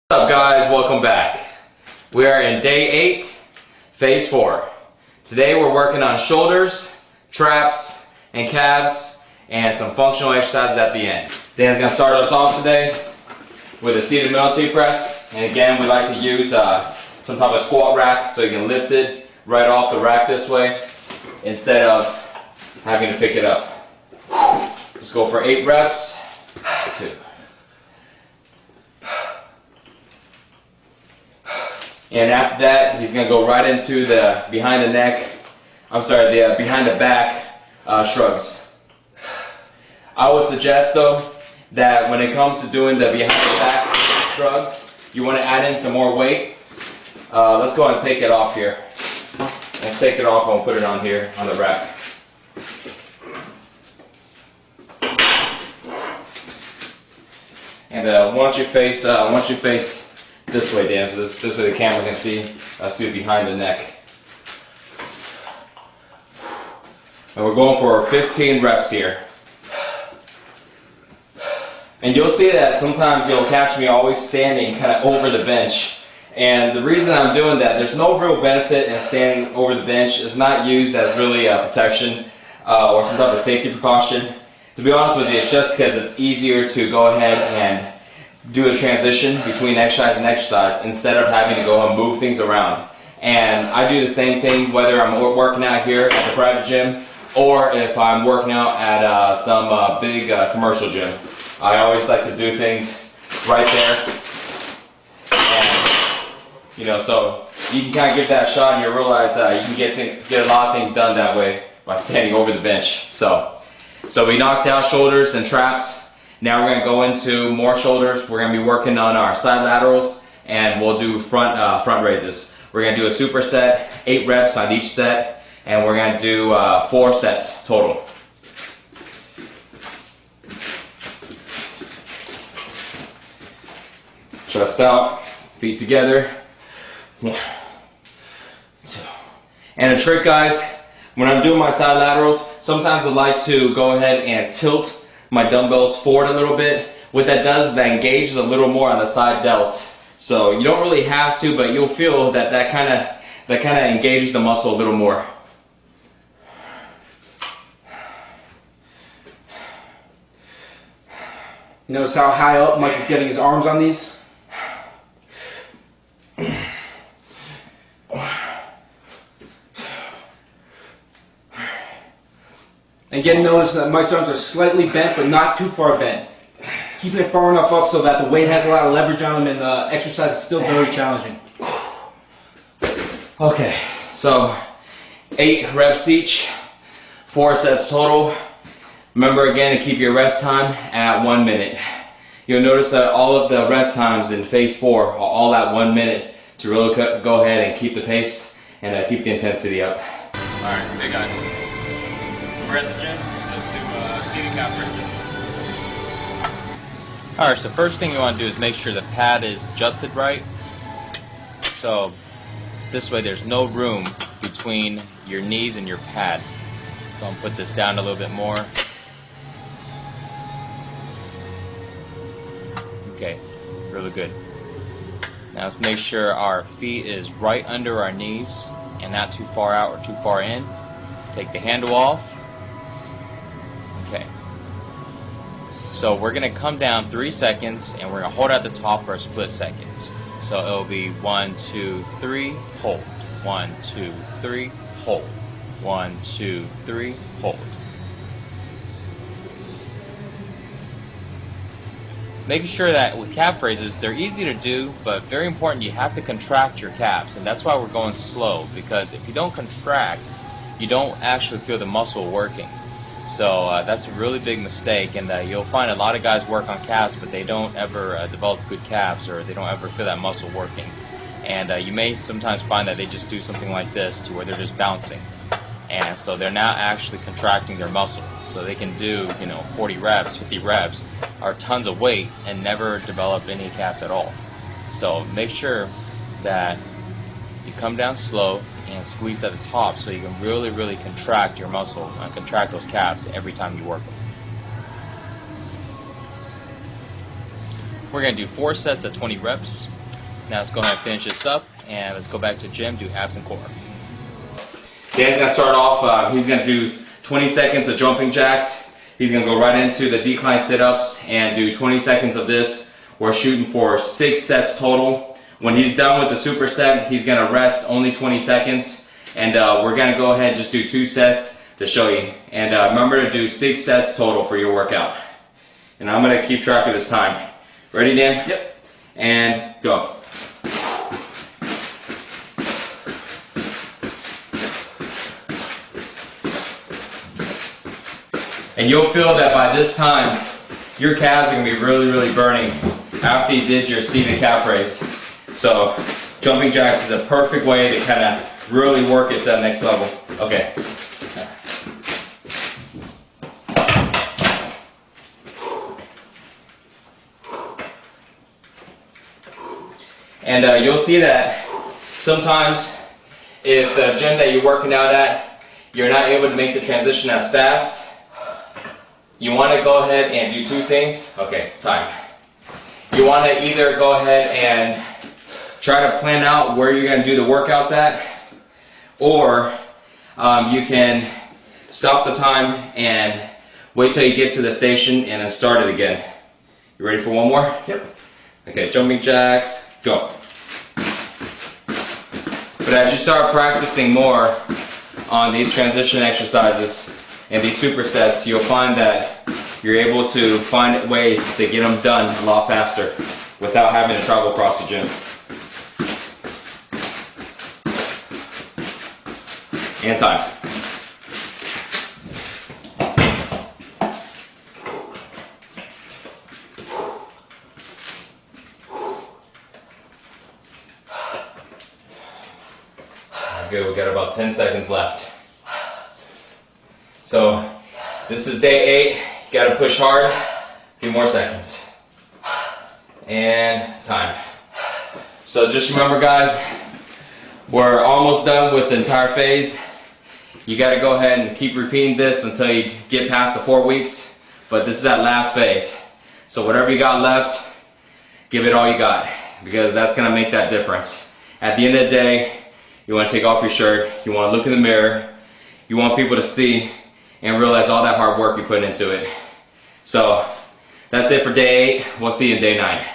What's up guys, welcome back. We are in day 8, phase 4. Today we're working on shoulders, traps, and calves, and some functional exercises at the end. Dan's going to start us off today with a seated military press. And again, we like to use some type of squat rack so you can lift it right off the rack this way instead of having to pick it up. Let's go for 8 reps. 2. And after that, he's going to go right into the behind the back shrugs. I would suggest though that when it comes to doing the behind the back shrugs, you want to add in some more weight. Let's go and take it off here. Let's take it off and we'll put it on here on the rack. And once you face this way, Dan, so this way the camera can see us do it behind the neck. And we're going for 15 reps here. And you'll see that sometimes you'll catch me always standing kind of over the bench. And the reason I'm doing that, there's no real benefit in standing over the bench. It's not used as really a protection or some type of safety precaution. To be honest with you, it's just because it's easier to go ahead and do a transition between exercise and exercise instead of having to go and move things around. And I do the same thing whether I'm working out here at the private gym or if I'm working out at some big commercial gym. I always like to do things right there. And, you know, so you can kind of give that a shot and you realize you can get a lot of things done that way by standing over the bench. So we knocked out shoulders and traps. Now we're going to go into more shoulders. We're going to be working on our side laterals and we'll do front raises. We're going to do a superset, 8 reps on each set, and we're going to do 4 sets total. Chest out, feet together. 1, 2. And a trick, guys, when I'm doing my side laterals, sometimes I like to go ahead and tilt my dumbbells forward a little bit. What that does is that engages a little more on the side delt. So you don't really have to, but you'll feel that kind of engages the muscle a little more. You notice how high up Mike is getting his arms on these? Again, notice that Mike's arms are slightly bent, but not too far bent. Keeping it far enough up so that the weight has a lot of leverage on them and the exercise is still very challenging. Okay, so 8 reps each, 4 sets total. Remember again to keep your rest time at 1 minute. You'll notice that all of the rest times in phase 4 are all at 1 minute to really go ahead and keep the pace and keep the intensity up. Alright, hey guys. So we're at the gym. Let's do seated calf raises. Alright, so first thing you want to do is make sure the pad is adjusted right. So this way there's no room between your knees and your pad. Let's go and put this down a little bit more. Okay, really good. Now let's make sure our feet is right under our knees and not too far out or too far in. Take the handle off. Okay. So we're going to come down 3 seconds and we're going to hold at the top for a split seconds. So it'll be 1, 2, 3, hold. 1, 2, 3, hold. 1, 2, 3, hold. Making sure that with calf raises, they're easy to do, but very important, you have to contract your calves. And that's why we're going slow, because if you don't contract, you don't actually feel the muscle working. So that's a really big mistake, and you'll find a lot of guys work on calves, but they don't ever develop good calves, or they don't ever feel that muscle working. And you may sometimes find that they just do something like this, to where they're just bouncing. And so they're not actually contracting their muscle. So they can do, 40 reps, 50 reps, or tons of weight, and never develop any calves at all. So make sure that you come down slow and squeeze at the top so you can really, really contract your muscle and contract those calves every time you work them. We're going to do 4 sets of 20 reps. Now let's go ahead and finish this up, and let's go back to the gym, do abs and core. Dan's gonna start off, he's gonna do 20 seconds of jumping jacks. He's gonna go right into the decline sit-ups and do 20 seconds of this. We're shooting for 6 sets total. When he's done with the superset, he's gonna rest only 20 seconds. And we're gonna go ahead and just do 2 sets to show you. And remember to do 6 sets total for your workout. And I'm gonna keep track of this time. Ready, Dan? Yep. And go. And you'll feel that by this time, your calves are gonna be really, really burning after you did your seated calf raise. So, jumping jacks is a perfect way to kind of really work it to that next level. Okay. And you'll see that sometimes if the gym that you're working out at, you're not able to make the transition as fast, you want to go ahead and do 2 things. Okay, time. You want to either go ahead and try to plan out where you're going to do the workouts at, or you can stop the time and wait till you get to the station and then start it again. You ready for one more? Yep. Okay, jumping jacks, go. But as you start practicing more on these transition exercises and these supersets, you'll find that you're able to find ways to get them done a lot faster without having to travel across the gym. And time. Good, we got about 10 seconds left. So, this is day 8. You gotta push hard. A few more seconds. And time. So just remember, guys, we're almost done with the entire phase. You gotta go ahead and keep repeating this until you get past the 4 weeks. But this is that last phase. So whatever you got left, give it all you got, because that's gonna make that difference. At the end of the day, you want to take off your shirt, you want to look in the mirror, you want people to see and realize all that hard work you put into it. So that's it for day 8. We'll see you in day 9.